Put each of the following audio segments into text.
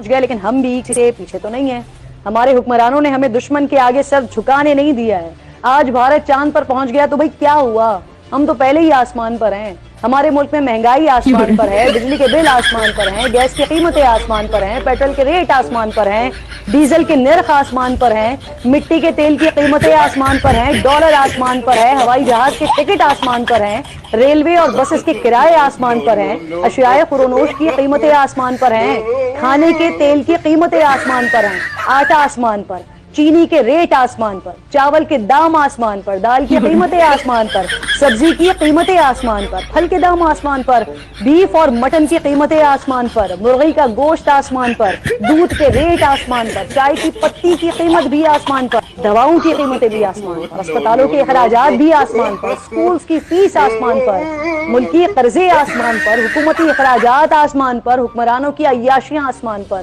پہنچ گئے, لیکن ہم بھی سے پیچھے تو نہیں ہیں. ہمارے حکمرانوں نے ہمیں دشمن کے آگے سر جھکانے نہیں دیا ہے. آج بھارت چاند پر پہنچ گیا تو بھئی کیا ہوا, ہم تو پہلے ہی آسمان پر ہیں. ہمارے ملک میں مہنگائی آسمان پر ہے, بجلی کے بل آسمان پر ہیں, گیس کی قیمتیں آسمان پر ہیں, پیٹرول کے ریٹ آسمان پر ہیں, ڈیزل کے نرخ آسمان پر ہیں, مٹی کے تیل کی قیمتیں آسمان پر ہیں, ڈالر آسمان پر ہے, ہوائی جہاز کے ٹکٹ آسمان پر ہیں, ریلوے اور بسز کے کرائے آسمان پر ہیں, اشیاء خورونوش کی قیمتیں آسمان پر ہیں, کھانے کے تیل کی قیمتیں آسمان پر ہیں, آٹا آسمان پر, چینی کے ریٹ آسمان پر, چاول کے دام آسمان پر, دال کی قیمتیں آسمان پر, سبزی کی قیمتیں آسمان پر, پھل کے دام آسمان پر, بیف اور مٹن کی قیمتیں آسمان پر, مرغی کا گوشت آسمان پر, دودھ کے ریٹ آسمان پر, چائے کی پتی کی قیمت بھی آسمان پر, دواؤں کی قیمتیں بھی آسمان پر, اسپتالوں کے اخراجات بھی آسمان پر, اسکولز کی فیس آسمان پر, ملکی قرضے آسمان پر, حکومتی اخراجات آسمان پر, حکمرانوں کی عیاشیاں آسمان پر.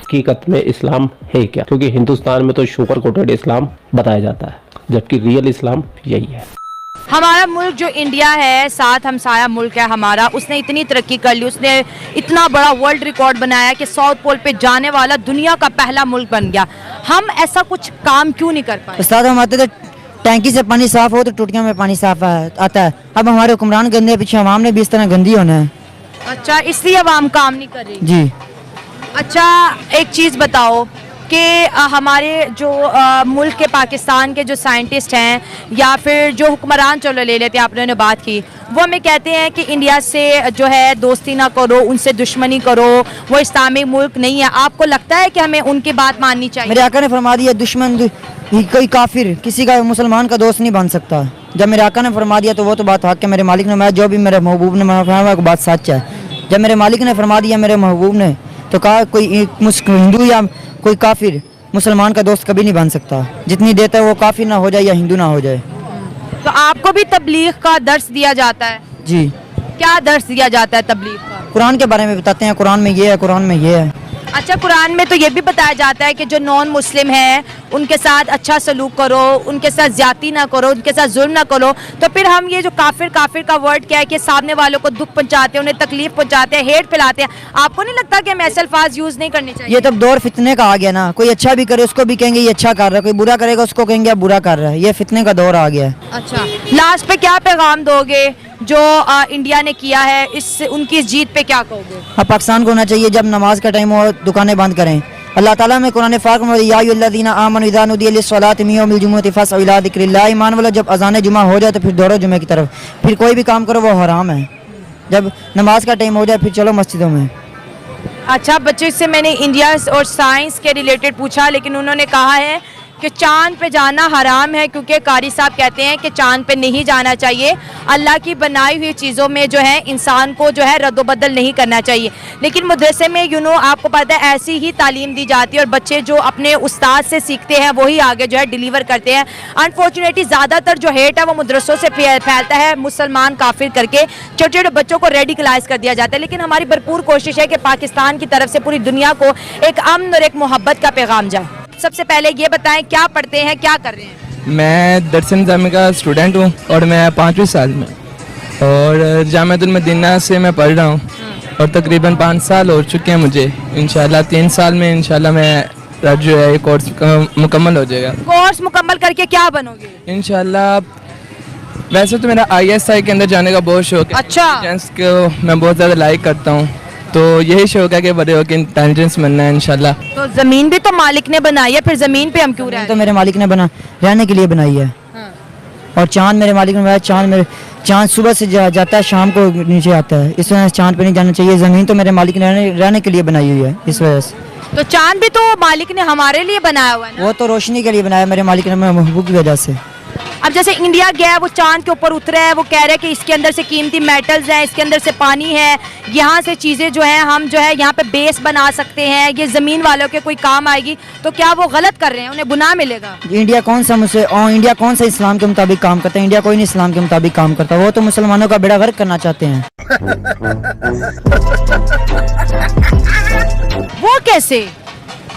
حقیقت میں اسلام ہے کیا؟ کیونکہ ہندوستان میں تو شوگر کوٹڈ اسلام بتایا جاتا ہے, جبکہ ریئل اسلام یہی ہے. ہمارا ملک جو انڈیا ہے, ساتھ ہمسایہ ملک ہے ہمارا, اس نے اتنی ترقی کر لی, اس نے اتنا بڑا ورلڈ ریکارڈ بنایا کہ ساؤتھ پول پہ جانے والا دنیا کا پہلا ملک بن گیا. ہم ایسا کچھ کام کیوں نہیں کر پائے؟ استاد ہم آتے تھے ٹینکی سے پانی صاف ہو تو ٹوٹیاں میں پانی صاف آتا ہے. اب ہمارے حکمران گندے, پیچھے عوام نے بھی اس طرح گندی ہونا ہے. اچھا, اس لیے عوام کام نہیں کر رہی. جی اچھا, ایک چیز بتاؤ کہ ہمارے جو ملک کے پاکستان کے جو سائنٹسٹ ہیں یا پھر جو حکمران, چلو لے لیتے ہیں, آپ نے بات کی, وہ ہمیں کہتے ہیں کہ انڈیا سے جو ہے دوستی نہ کرو, ان سے دشمنی کرو, وہ اسلامی ملک نہیں ہے. آپ کو لگتا ہے کہ ہمیں ان کی بات ماننی چاہیے؟ میرے آقا نے فرما دیا دشمن کوئی کافر کسی کا مسلمان کا دوست نہیں بن سکتا. جب میرے آقا نے فرما دیا تو وہ تو بات حق ہے. میرے مالک نے, جو بھی میرے محبوب نے فرمایا بات سچ ہے. جب میرے مالک نے فرما دیا میرے محبوب نے, تو کہا کوئی ہندو یا کوئی کافر مسلمان کا دوست کبھی نہیں بن سکتا. جتنی دیتا ہے وہ کافر نہ ہو جائے یا ہندو نہ ہو جائے. تو آپ کو بھی تبلیغ کا درس دیا جاتا ہے؟ جی. کیا درس دیا جاتا ہے تبلیغ کا؟ قرآن کے بارے میں بتاتے ہیں, قرآن میں یہ ہے, قرآن میں یہ ہے. اچھا, قرآن میں تو یہ بھی بتایا جاتا ہے کہ جو نان مسلم ہیں ان کے ساتھ اچھا سلوک کرو, ان کے ساتھ زیادتی نہ کرو, ان کے ساتھ ظلم نہ کرو. تو پھر ہم یہ جو کافر کا ورڈ کیا ہے کہ سامنے والوں کو دکھ پہنچاتے ہیں, انہیں تکلیف پہنچاتے ہیں, ہیٹ پھیلاتے ہیں. آپ کو نہیں لگتا کہ ہمیں ایسے الفاظ یوز نہیں کرنے چاہیے؟ یہ تب دور فتنے کا آ گیا نا. کوئی اچھا بھی کرے اس کو بھی کہیں گے یہ اچھا کر رہا ہے, کوئی برا کرے گا اس کو کہیں گے برا کر رہا ہے. یہ فتنے کا دور آ گیا ہے. اچھا, لاسٹ پہ کیا پیغام دو گے جو انڈیا نے کیا ہے, ان کی اس جیت پہ کیا کہو گے؟ اب پاکستان کو ہونا چاہیے جب نماز کا ٹائم ہو دکانیں بند کریں. اللہ تعالیٰ میں قرآن پاک میں یا ایھا الذین آمنوا اذا نودی للصلاۃ من یوم الجمعۃ فاسعوا الی ذکر اللہ. ایمان والو, جب اذان جمعہ ہو جائے تو پھر دوڑو جمعہ کی طرف. پھر کوئی بھی کام کرو وہ حرام ہے. جب نماز کا ٹائم ہو جائے پھر چلو مسجدوں میں. اچھا, بچے سے میں نے انڈیا اور سائنس کے ریلیٹڈ پوچھا, لیکن انہوں نے کہا ہے کہ چاند پہ جانا حرام ہے, کیونکہ قاری صاحب کہتے ہیں کہ چاند پہ نہیں جانا چاہیے. اللہ کی بنائی ہوئی چیزوں میں جو ہے انسان کو جو ہے رد و بدل نہیں کرنا چاہیے. لیکن مدرسے میں آپ کو پتہ ہے ایسی ہی تعلیم دی جاتی ہے, اور بچے جو اپنے استاد سے سیکھتے ہیں وہی آگے جو ہے ڈیلیور کرتے ہیں. انفارچونیٹلی زیادہ تر جو ہیٹ ہے وہ مدرسوں سے پھیلتا ہے, مسلمان کافر کر کے چھوٹے چھوٹے بچوں کو ریڈیکلائز کر دیا جاتا ہے. لیکن ہماری بھرپور کوشش ہے کہ پاکستان کی طرف سے پوری دنیا کو ایک امن اور ایک محبت کا پیغام جائے. سب سے پہلے یہ بتائیں کیا پڑھتے ہیں, کیا کر رہے ہیں؟ میں درس نظامی کا اسٹوڈنٹ ہوں اور میں 5ویں سال میں, اور جامعۃ المدینہ سے میں پڑھ رہا ہوں, اور تقریباً 5 سال ہو چکے ہیں مجھے. انشاءاللہ 3 سال میں انشاءاللہ میں جو ہے کورس مکمل ہو جائے گا. کورس مکمل کر کے کیا بنو گے انشاءاللہ ویسے تو میرا ISI کے اندر جانے کا بہت شوق ہے. اچھا, انٹیلیجنس کو میں بہت زیادہ لائک کرتا ہوں, تو یہی شوق ہے کہ بڑے ہو کے انٹیلیجنس بننا ہے انشاءاللہ. تو زمین بھی تو مالک نے بنائی ہے, پھر زمین پہ ہم کیوں رہے ہیں؟ تو میرے مالک نے رہنے کے لیے بنائی ہے. اور چاند میرے مالک نے بنایا. چاند صبح سے جاتا ہے شام کو نیچے آتا ہے, اس وجہ سے چاند پہ نہیں جانا چاہیے. زمین تو میرے مالک نے رہنے کے لیے بنائی ہوئی ہے, اس وجہ سے. تو چاند بھی تو مالک نے ہمارے لیے بنایا ہوا ہے نا؟ وہ تو روشنی کے لیے بنایا میرے مالک نے, محبوب کی وجہ سے. اب جیسے انڈیا گیا ہے, وہ چاند کے اوپر اترا ہے, وہ کہہ رہے ہیں کہ اس کے اندر سے قیمتی میٹلز ہیں, اس کے اندر سے پانی ہے, یہاں سے چیزیں جو ہیں ہم جو ہے یہاں پہ بیس بنا سکتے ہیں, یہ زمین والوں کے کوئی کام آئے گی. تو کیا وہ غلط کر رہے ہیں, انہیں گناہ ملے گا؟ انڈیا کون سا اسلام کے مطابق کام کرتا ہے؟ انڈیا کوئی نہیں اسلام کے مطابق کام کرتا. وہ تو مسلمانوں کا بیڑا غرق کرنا چاہتے ہیں. وہ کیسے؟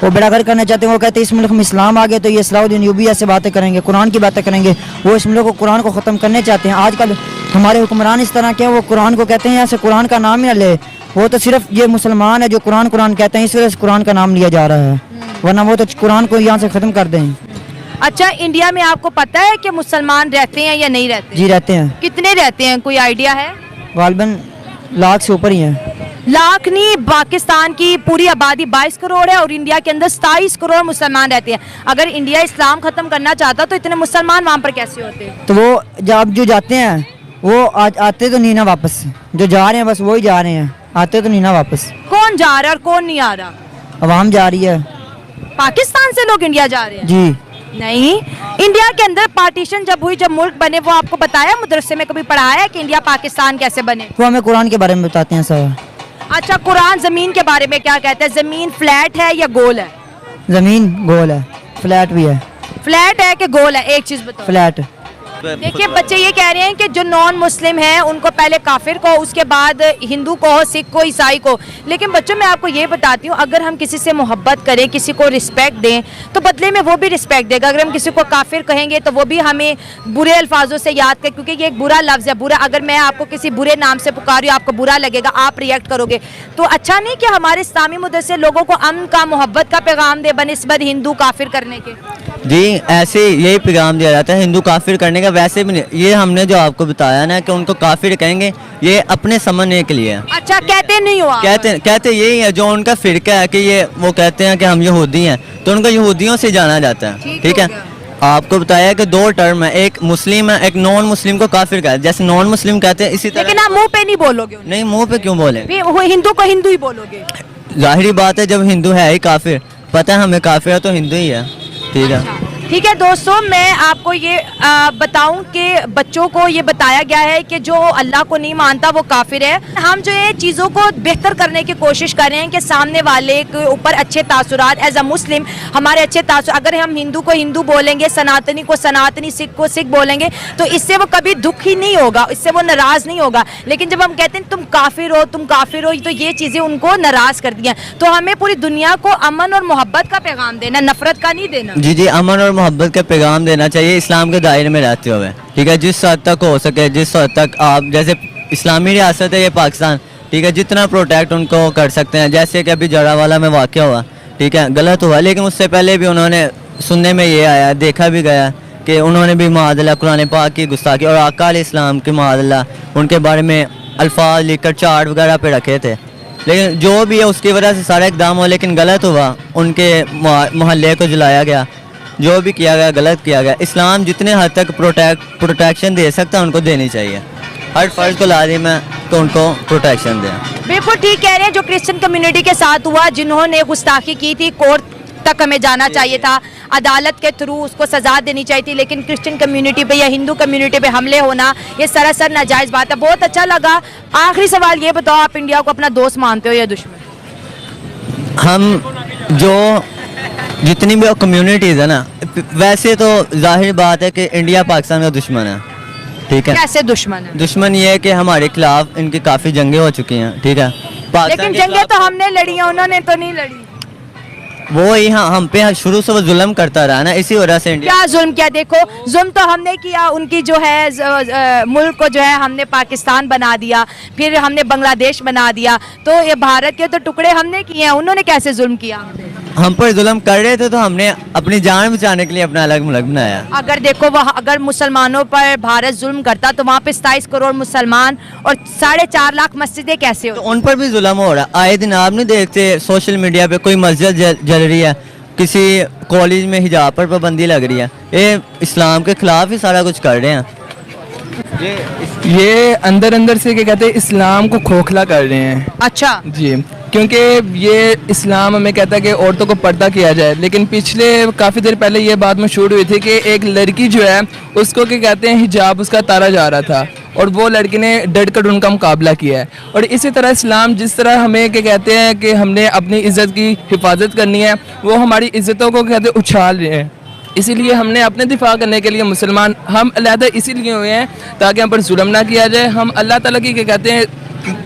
وہ बेड़ा गर्क करना चाहते हैं। वो कहते हैं इस मुल्क में इस्लाम आ गया तो ये सलाउद्दीन यूबी ऐसे बातें करेंगे, कुरान की बातें करेंगे। वो इस मुल्क को कुरान को ख़त्म करने चाहते हैं। आजकल हमारे हुक्मरान इस तरह के हैं, वो कुरान को कहते हैं यहाँ से कुरान का नाम ही ना ले। वो तो सिर्फ ये मुसलमान है जो कुरान कुरान कहते हैं, इस वजह से कुरान का नाम लिया जा रहा है, वरना वो तो कुरान को यहाँ से ख़त्म कर दें। अच्छा, इंडिया में आपको पता है कि मुसलमान रहते हैं या नहीं रहते? जी रहते हैं, कितने रहते हैं, कोई आइडिया है? गालबन लाख से ऊपर ही हैं। लाख नहीं, पाकिस्तान की पूरी आबादी 22 करोड़ है और इंडिया के अंदर 27 करोड़ मुसलमान रहते हैं। अगर इंडिया इस्लाम खत्म करना चाहता तो इतने मुसलमान वहाँ पर कैसे होते? तो वो जब जो जाते हैं वो आते तो नहीं ना वापस, जो जा रहे हैं बस वही जा रहे हैं, आते तो नहीं ना वापस। कौन जा रहा है और कौन नहीं आ रहा? अवाम जा रही है। पाकिस्तान से लोग इंडिया जा रहे हैं? जी नहीं, इंडिया के अंदर पार्टीशन जब हुई, जब मुल्क बने, वो आपको बताया मदरसे में कभी पढ़ाया है कि इंडिया पाकिस्तान कैसे बने? वो हमें कुरान के बारे में बताते हैं सर। अच्छा, कुरान जमीन के बारे में क्या कहता है? जमीन फ्लैट है या गोल है? ज़मीन गोल है, फ्लैट भी है। फ्लैट है कि गोल है? एक चीज बताओ। फ्लैट। देखिए, बच्चे ये कह रहे हैं कि जो नॉन मुस्लिम हैं उनको पहले काफिर को, उसके बाद हिंदू को, सिख को, ईसाई को। लेकिन बच्चों, मैं आपको ये बताती हूँ, अगर हम किसी से मोहब्बत करें, किसी को रिस्पेक्ट दें, तो बदले में वो भी रिस्पेक्ट देगा। अगर हम किसी को काफिर कहेंगे तो वो भी हमें बुरे अल्फाजों से याद करें, क्योंकि ये एक बुरा लफ्ज़ है। बुरा, अगर मैं आपको किसी बुरे नाम से पुकार रही हूँ, आपको बुरा लगेगा, आप रिएक्ट करोगे, तो अच्छा नहीं कि हमारे इस्लामी मदरसे लोगों को अमन का, मोहब्बत का पैगाम दे बनिस्बत हिंदू काफिर करने के? जी, ऐसे यही पैगाम दिया जाता है हिंदू काफिर करने का। वैसे भी नहीं, ये हमने जो आपको बताया ना कि उनको काफिर कहेंगे, ये अपने समझने के लिए। अच्छा, कहते नहीं हो आप? कहते यही है, जो उनका फिरका है कि ये वो कहते हैं कि हम यहूदी हैं, तो उनको यहूदियों से जाना जाता है। ठीक है, आपको बताया कि 2 टर्म है, एक मुस्लिम है, एक नॉन मुस्लिम को काफिर कहते हैं। जैसे नॉन मुस्लिम कहते हैं, इसी तरह। लेकिन आप मुंह पे नहीं बोलोगे उन्हें। नहीं, मुंह पे क्यों बोले? वो हिंदू को हिंदू ही बोलोगे? जाहिर बात है, जब हिंदू है ही काफिर, पता है हमें काफिर है तो हिंदू ही है। ठीक है, ठीक है दोस्तों, मैं आपको ये बताऊं कि बच्चों को ये बताया गया है कि जो अल्लाह को नहीं मानता वो काफिर है। हम जो ये चीज़ों को बेहतर करने की कोशिश कर रहे हैं कि सामने वाले के ऊपर अच्छे तासुरात, एज अ मुस्लिम हमारे अच्छे तासुर, अगर हम हिंदू को हिंदू बोलेंगे, सनातनी को सनातनी, सिख को सिख बोलेंगे, तो इससे वो कभी दुखी नहीं होगा, इससे वो नाराज़ नहीं होगा। लेकिन जब हम कहते हैं तुम काफिर हो, तुम काफिर हो, तो ये चीज़ें उनको नाराज़ कर दिया। तो हमें पूरी दुनिया को अमन और मोहब्बत का पैगाम देना, नफरत का नहीं देना। जी, अमन और मोहब्बत का पैगाम देना चाहिए इस्लाम के दायरे में रहते हुए। ठीक है, जिस हद तक हो सके, जिस हद तक आप, जैसे इस्लामी रियासत है ये पाकिस्तान, ठीक है, जितना प्रोटेक्ट उनको कर सकते हैं। जैसे कि अभी जड़ावाला में वाक़या हुआ, ठीक है, गलत हुआ, लेकिन उससे पहले भी उन्होंने, सुनने में ये आया, देखा भी गया कि उन्होंने भी माअज़ल्लाह कुरान पाक की गुस्ताखी और आका अलैहिस्सलाम की माअज़ल्लाह उनके बारे में अल्फाज लिखकर चार्ट वगैरह पे रखे थे। लेकिन जो भी है उसकी वजह से सारा इक़दाम हुआ, लेकिन गलत हुआ, उनके मोहल्ले को जलाया गया, जो भी किया गया गलत किया गया। इस्लाम जितने हद तक प्रोटेक्शन दे सकता है उनको देनी चाहिए, हर फर्ज को लाजिम है तो उनको प्रोटेक्शन दें। बिल्कुल ठीक कह रहे हैं। जो क्रिश्चियन कम्युनिटी के साथ हुआ, जिन्होंने गुस्ताखी की थी, कोर्ट तक हमें जाना चाहिए था, अदालत के थ्रू उसको सजा देनी चाहिए थी, लेकिन क्रिश्चियन कम्युनिटी पे या हिंदू कम्युनिटी पे हमले होना ये सरासर नाजायज़ बात है। बहुत अच्छा लगा। आखिरी सवाल ये बताओ, आप इंडिया को अपना दोस्त मानते हो या दुश्मन? हम जो जितनी भी कम्युनिटीज़ है ना, वैसे तो जाहिर बात है कि इंडिया पाकिस्तान का दुश्मन है। ठीक है, कैसे दुश्मन है? दुश्मन ये है कि हमारे खिलाफ इनकी काफ़ी जंगें हो चुकी हैं। ठीक है, लेकिन जंगें तो हमने लड़ी हैं, उन्होंने तो नहीं लड़ी। वो ही हम पे शुरू से वो जुल्म करता रहा ना, इसी वजह से इंडिया। क्या जुल्म किया? देखो, जुल्म तो हमने किया, उनकी जो है मुल्क को जो है हमने पाकिस्तान बना दिया, फिर हमने बांग्लादेश बना दिया, तो ये भारत के तो टुकड़े हमने किए हैं, उन्होंने कैसे जुल्म किया? हम पर जुल्म कर रहे थे तो हमने अपनी जान बचाने के लिए अपना अलग मुल्क बनाया। अगर देखो, वह अगर मुसलमानों पर भारत जुल्म करता तो वहाँ पे 27 करोड़ मुसलमान और 4.5 लाख मस्जिदें कैसे तो हो? उन पर भी जुल्म हो रहा है। आए दिन आप नहीं देखते सोशल मीडिया पे कोई मस्जिद जल रही है, किसी कॉलेज में हिजाब पर पाबंदी लग रही है, ये इस्लाम के खिलाफ ही सारा कुछ कर रहे हैं। ये अंदर अंदर से क्या कहते हैं, इस्लाम को खोखला कर रहे हैं। अच्छा जी, क्योंकि ये इस्लाम हमें कहता है कि औरतों को पर्दा किया जाए, लेकिन पिछले काफ़ी देर पहले ये बात मशहूर हुई थी कि एक लड़की जो है उसको क्या कहते हैं, हिजाब उसका तारा जा रहा था और वो लड़की ने डट कर उनका मुकाबला किया है। और इसी तरह इस्लाम जिस तरह हमें क्या कहते हैं कि हमने अपनी इज़्ज़त की हिफाजत करनी है, वो हमारी इज़्ज़तों को कहते हैं उछाल रहे हैं। इसीलिए हमने अपने दिफा करने के लिए मुसलमान हम अलहदा इसीलिए हुए हैं ताकि हम पर जुल्म ना किया जाए। हम अल्लाह ताला की क्या कहते हैं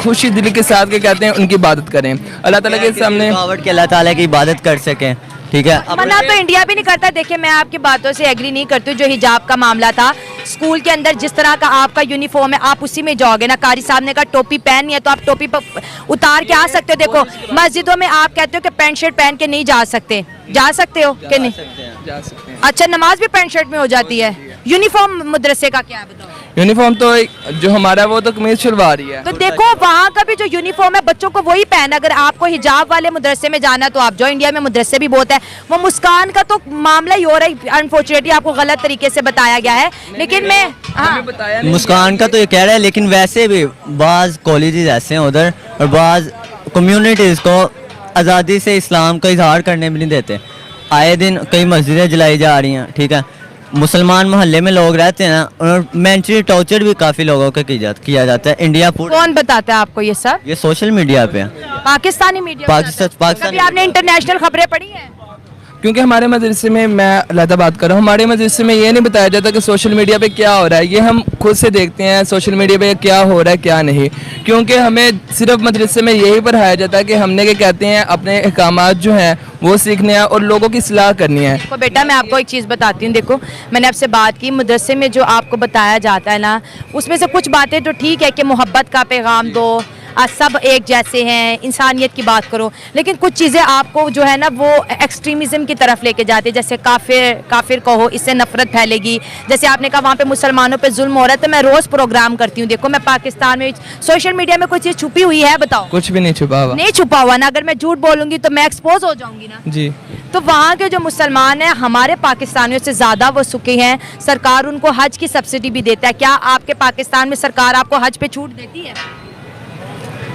खुशी दिल के साथ के कहते हैं उनकी इबादत करें, अल्लाह ताला के सामने। रुकावट के अल्लाह ताला की इबादत कर सकें, ठीक है। मना तो इंडिया भी नहीं करता। देखिए मैं आपकी बातों से एग्री नहीं करती हूँ। जो हिजाब का मामला था, स्कूल के अंदर जिस तरह का आपका यूनिफॉर्म है आप उसी में जाओगे ना। कारी साहब ने कहा टोपी पहननी है तो आप टोपी उतार के आ सकते हो। देखो मस्जिदों में आप कहते हो कि पैंट शर्ट पहन के नहीं जा सकते, जा सकते हो कि नहीं? जा सकते हैं। अच्छा, नमाज भी पैंट शर्ट में हो जाती है। यूनिफॉर्म मदरसे का क्या है बताओ? यूनिफॉर्म तो जो हमारा वो तो कमीज शलवार ही है। तो देखो वहाँ का भी जो यूनिफॉर्म है बच्चों को वही पहना। अगर आपको हिजाब वाले मदरसे में जाना तो आप जो, इंडिया में मदरसे भी बहुत है। वो मुस्कान का तो मामला ही हो रहा है, अनफॉर्चुनेटली आपको गलत तरीके से बताया गया है। लेकिन मैं मुस्कान का तो ये कह रहा है, लेकिन वैसे भी बाज़ कॉलेजेस ऐसे हैं उधर, और बाज़ कम्युनिटीज़ को आज़ादी से इस्लाम का इजहार करने भी नहीं देते। आए दिन कई मस्जिदें जलाई जा रही हैं, ठीक है। मुसलमान मोहल्ले में लोग रहते हैं ना, और मेंटली टॉर्चर भी काफ़ी लोगों को किया जाता है। इंडिया पूरा कौन बताता है आपको ये सब? ये सोशल मीडिया पे पाकिस्तानी मीडिया? पाकिस्तान कभी आपने इंटरनेशनल खबरें पढ़ी हैं? क्योंकि हमारे मदरसे में, मैं अलहदा बात कर रहा हूँ, हमारे मदरसे में ये नहीं बताया जाता कि सोशल मीडिया पे क्या हो रहा है। ये हम खुद से देखते हैं सोशल मीडिया पे क्या हो रहा है क्या नहीं, क्योंकि हमें सिर्फ मदरसे में यही पढ़ाया जाता है कि हमने क्या कहते हैं अपने अहकामात जो हैं वो सीखने हैं और लोगों की इस्लाह करनी है। तो बेटा मैं आपको एक चीज़ बताती हूँ। देखो मैंने आपसे बात की, मदरसे में जो आपको बताया जाता है ना, उसमें से कुछ बातें तो ठीक है कि मोहब्बत का पैगाम दो, आज सब एक जैसे हैं, इंसानियत की बात करो। लेकिन कुछ चीज़ें आपको जो है ना वो एक्सट्रीमिज़म की तरफ लेके जाती है। जैसे काफिर कहो, इससे नफरत फैलेगी। जैसे आपने कहा वहाँ पे मुसलमानों पे जुल्म हो रहा है, तो मैं रोज़ प्रोग्राम करती हूँ। देखो मैं पाकिस्तान में सोशल मीडिया में कोई चीज़ छुपी हुई है बताओ? कुछ भी नहीं छुपा हुआ। नहीं छुपा हुआ ना। अगर मैं झूठ बोलूँगी तो मैं एक्सपोज हो जाऊँगी ना जी। तो वहाँ के जो मुसलमान हैं हमारे पाकिस्तानियों से ज़्यादा वो सुखी हैं। सरकार उनको हज की सब्सिडी भी देता है। क्या आपके पाकिस्तान में सरकार आपको हज पे छूट देती है?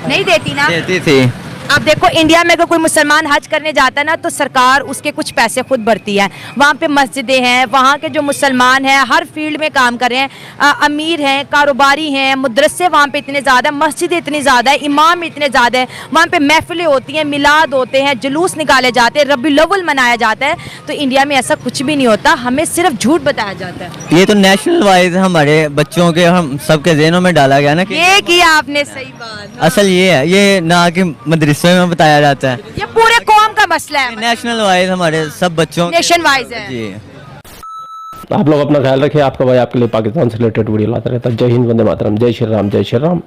नहीं देती ना। देती थी। अब देखो इंडिया में अगर कोई मुसलमान हज करने जाता है ना तो सरकार उसके कुछ पैसे खुद भरती है। वहाँ पे मस्जिदें हैं, वहाँ के जो मुसलमान हैं हर फील्ड में काम कर रहे हैं, अमीर हैं, कारोबारी हैं, मदरसे वहाँ पे इतने ज़्यादा, मस्जिदें इतनी ज़्यादा है, इमाम इतने ज़्यादा है, वहाँ पे महफिलें होती हैं, मिलाद होते हैं, जुलूस निकाले जाते हैं, रबीउल अव्वल मनाया जाता है। तो इंडिया में ऐसा कुछ भी नहीं होता, हमें सिर्फ झूठ बताया जाता है। ये तो नेशनल वाइज हमारे बच्चों के, हम सबके ज़हनों में डाला गया ना कि ये किया आपने सही बात। असल ये है, ये ना कि मदरसे में बताया जाता है, ये पूरे कौम का मसला है, नेशनल वाइज हमारे सब बच्चों नेशन वाइज है। जी। आप लोग अपना ख्याल रखिए। आपका भाई आपके लिए पाकिस्तान से रिलेटेड वीडियो लाता रहता है। जय हिंद, वंदे मातरम, जय श्री राम, जय श्री राम।